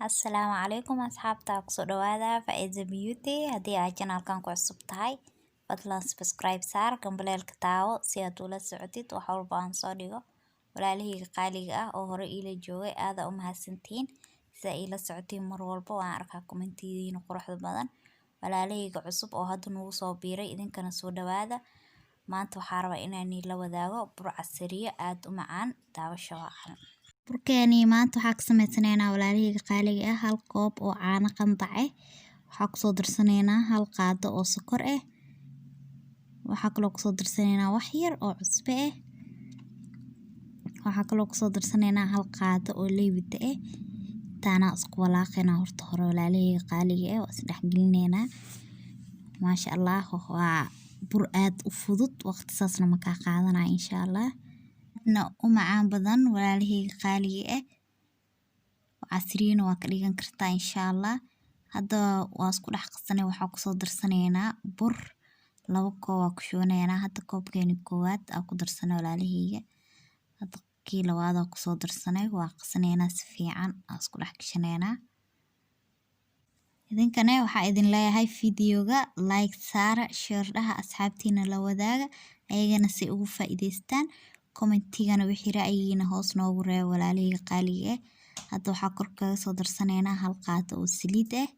Asalaamu calaykum asxaabta kusoo dhawaada Faiza Beauty. Haddii aad channelkan ku cusub tahay fadlan subscribe saar gambaleelka taawo si aad ula socotid wax walba aan soo dhigo. Walaalahayga qaaliga ah oo hore ila joogay aad u mahadsantiin sida ila socotiin mar walba waan arkaa commentidiina quruxda badan. Walaalahayga cusub oo hadda nagu soo biiray idinkana soo dhawaada. Maanta waxaan rabaa inaan la wadaago bur casriye aad u macaan daawasho wacan. Burkeeni maanta waxaa ka sameysanaynaa walaalahayga qaaliga ah hal koob oo caano qandac ah. Waxaa ku soo darsanaynaa hal qaado oo sokor ah. Waxaa kaloo ku soo darsanaynaa wax yar oo cusbo ah. Waxaa kaloo ku soo darsanaynaa hal qaado oo leewita ah. Taana isku walaaqaynaa horta hore walaalahayga qaaliga ah waa isdhex gelinaynaa. Maasha Allah waa bur aad u fudud waqti saasna ma ka qaadanaa insha Allah. u macaan badan walaalahayga qaaliga ah casriyana waa ka dhigan kartaa insha Allah. Hadda waa isku dhex qasanay waxaa ku soo darsanaynaa bur labo koob waa ku shubanaynaa. Hadda koobkeeni koowaad aa ku darsanay walaalahayga. Hadda kii labaad aa ku soo darsanay waa qasanaynaa si fiican aa isku dhex gashanaynaa. idinkana waxaa idin leeyahay videoga like saara share dhaha asxaabtiina la wadaaga ayagana si ugu faa'iideystaan. commentigana wixii ra'yigiina hoos noogu reeb walaalahayga qaaliga ah. Hadda waxaa kor kaga soo darsanaynaa hal qaado oo saliid ah.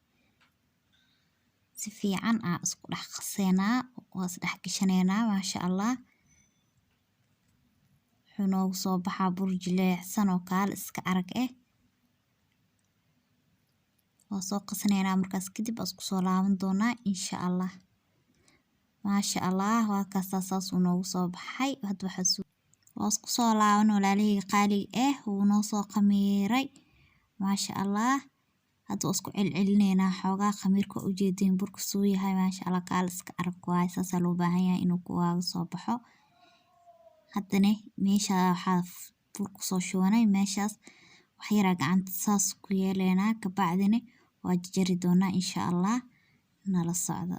Si fiican aa isku dhex qasaynaa waa is dhex gashanaynaa maasha Allah. Wuxuu noogu soo baxaa bur jilicsan oo kaal iska arag ah. waa soo qasanaynaa markaas kadib isku soo laaban doonaa insha Allah. maasha Allah waa kaas saas uu noogu soo baxay. Hadda waxaa waa isku soo laaban walaalahayga qaaliga ah wuu noo soo qamiiray maasha Allah. Hadda isku celcelinaynaa xoogaa khamiirka u jeedin burka soo yahay maasha Allah kaal iska arag waay saas loo baahan yahay inuu kuwaaga soo baxo. haddana meesha waxaa burku soo shubanay meeshaas wax yar gacanta saas ku yeelaynaa ka bacdina waa jari doonaa insha Allah nala socdo.